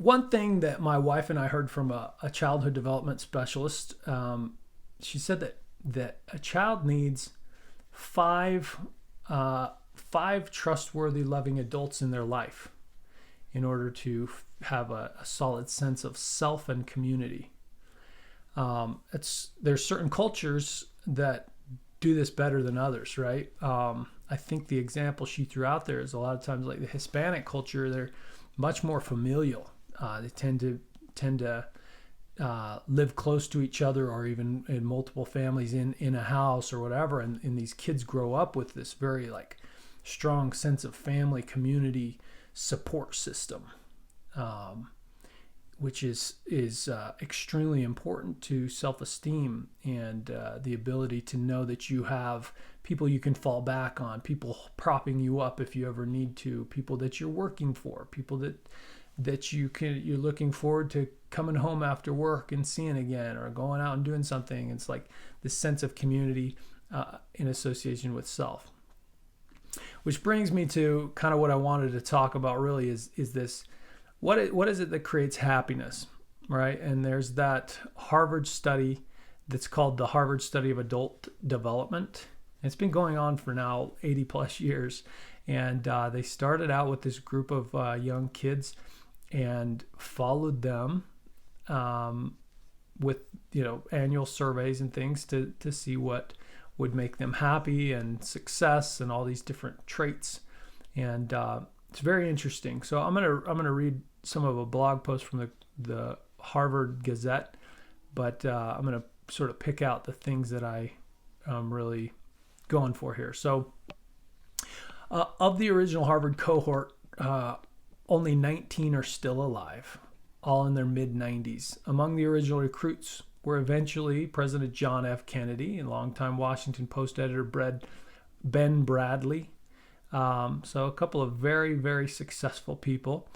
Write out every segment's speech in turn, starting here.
one thing that my wife and I heard from a childhood development specialist, she said that a child needs five trustworthy, loving adults in their life in order to have a solid sense of self and community. There's certain cultures that do this better than others, right? I think the example she threw out there is a lot of times like the Hispanic culture, they're much more familial. They tend to live close to each other, or even in multiple families in a house or whatever, and these kids grow up with this very like strong sense of family, community, support system, which is extremely important to self-esteem and the ability to know that you have people you can fall back on, people propping you up if you ever need to, people that you're working for, people that you're looking forward to coming home after work and seeing again, or going out and doing something. It's like this sense of community in association with self. Which brings me to kind of what I wanted to talk about really is this, what is it that creates happiness, right? And there's that Harvard study that's called the Harvard Study of Adult Development. It's been going on for now 80 plus years. And they started out with this group of young kids and followed them with annual surveys and things to see what would make them happy and success and all these different traits. And it's very interesting. So I'm gonna read some of a blog post from the Harvard Gazette, but I'm gonna sort of pick out the things that I am really going for here. So of the original Harvard cohort, only 19 are still alive, all in their mid-90s. Among the original recruits were eventually President John F. Kennedy and longtime Washington Post editor Ben Bradley. So a couple of very, very successful people.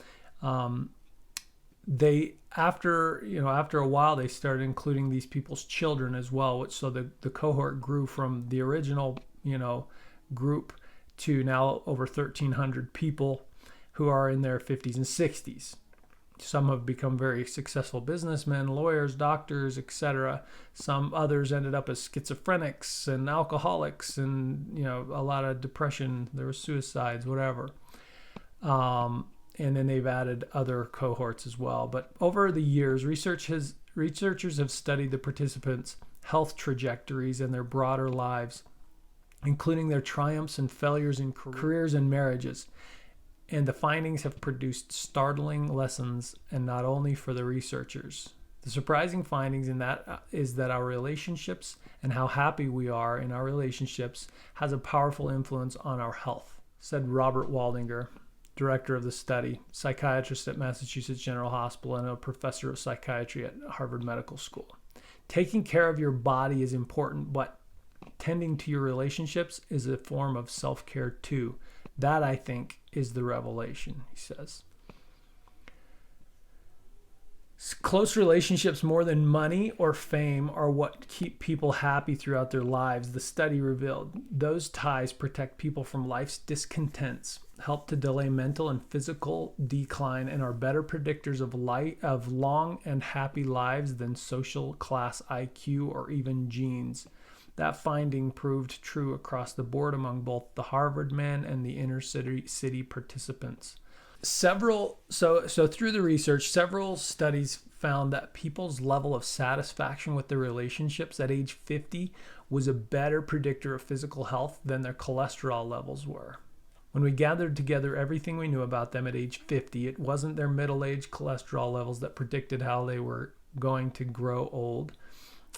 They after a while they started including these people's children as well, which so the cohort grew from the original group to now over 1,300 people who are in their 50s and 60s. Some have become very successful businessmen, lawyers, doctors, etc. Some others ended up as schizophrenics and alcoholics, and a lot of depression. There were suicides, whatever. And then they've added other cohorts as well. But over the years, researchers have studied the participants' health trajectories and their broader lives, including their triumphs and failures in careers and marriages. And the findings have produced startling lessons, and not only for the researchers. The surprising findings in that is that our relationships and how happy we are in our relationships has a powerful influence on our health, said Robert Waldinger, director of the study, psychiatrist at Massachusetts General Hospital and a professor of psychiatry at Harvard Medical School. Taking care of your body is important, but tending to your relationships is a form of self-care too. That, I think, is the revelation, he says. Close relationships more than money or fame are what keep people happy throughout their lives, the study revealed. Those ties protect people from life's discontents, help to delay mental and physical decline, and are better predictors of long and happy lives than social class IQ or even genes. That finding proved true across the board among both the Harvard men and the inner city participants. So through the research, several studies found that people's level of satisfaction with their relationships at age 50 was a better predictor of physical health than their cholesterol levels were. When we gathered together everything we knew about them at age 50, it wasn't their middle-aged cholesterol levels that predicted how they were going to grow old,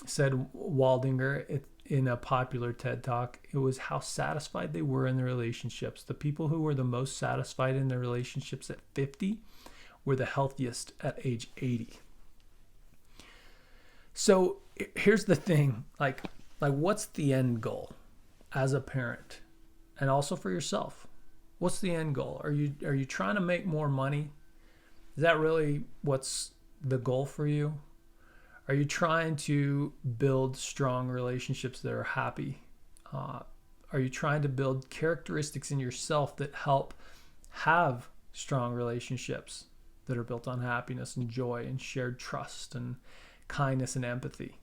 said Waldinger in a popular TED Talk. It was how satisfied they were in their relationships. The people who were the most satisfied in their relationships at 50 were the healthiest at age 80. So here's the thing, like what's the end goal as a parent and also for yourself? What's the end goal? Are you trying to make more money? Is that really what's the goal for you? Are you trying to build strong relationships that are happy? Are you trying to build characteristics in yourself that help have strong relationships that are built on happiness and joy and shared trust and kindness and empathy.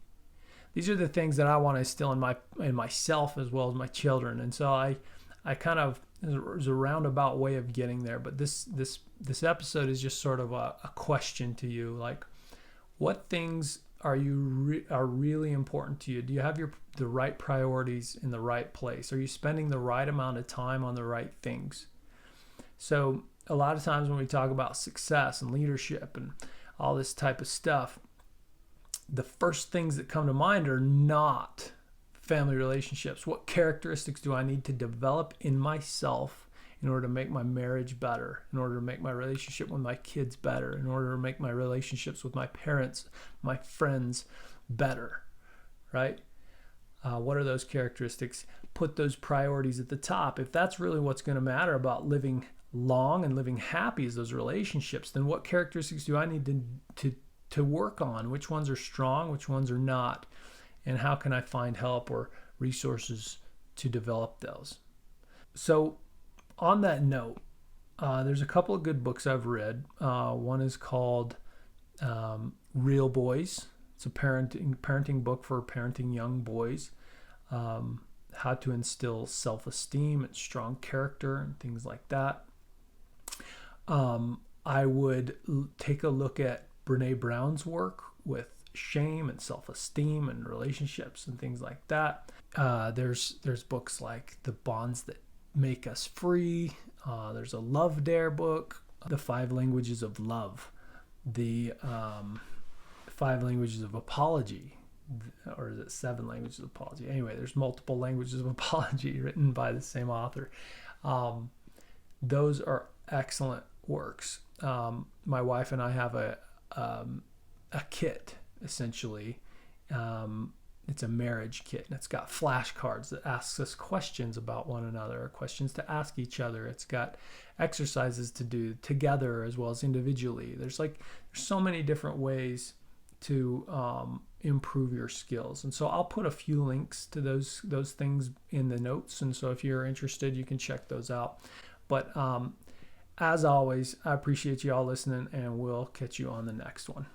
These are the things that I want to instill in myself as well as my children. And so I kind of, there's a roundabout way of getting there, but this episode is just sort of a question to you, like, what things are really important to you? Do you have the right priorities in the right place? Are you spending the right amount of time on the right things? So a lot of times when we talk about success and leadership and all this type of stuff, the first things that come to mind are not family relationships. What characteristics do I need to develop in myself in order to make my marriage better, in order to make my relationship with my kids better, in order to make my relationships with my parents, my friends better, right? What are those characteristics? Put those priorities at the top. If that's really what's going to matter about living long and living happy is those relationships, then what characteristics do I need to work on? Which ones are strong, which ones are not? And how can I find help or resources to develop those? So on that note, there's a couple of good books I've read. One is called Real Boys. It's a parenting book for parenting young boys. How to instill self-esteem and strong character and things like that. I would take a look at Brene Brown's work with shame and self-esteem and relationships and things like that. There's books like The Bonds That Make Us Free. There's a Love Dare book, The 5 Languages of Love, the 5 Languages of Apology, or is it 7 Languages of Apology? Anyway, there's multiple languages of apology written by the same author. Those are excellent works. My wife and I have a kit, essentially. It's a marriage kit, and it's got flashcards that asks us questions about one another, or questions to ask each other. It's got exercises to do together as well as individually. There's so many different ways to improve your skills. And so I'll put a few links to those things in the notes. And so if you're interested, you can check those out. But as always, I appreciate you all listening, and we'll catch you on the next one.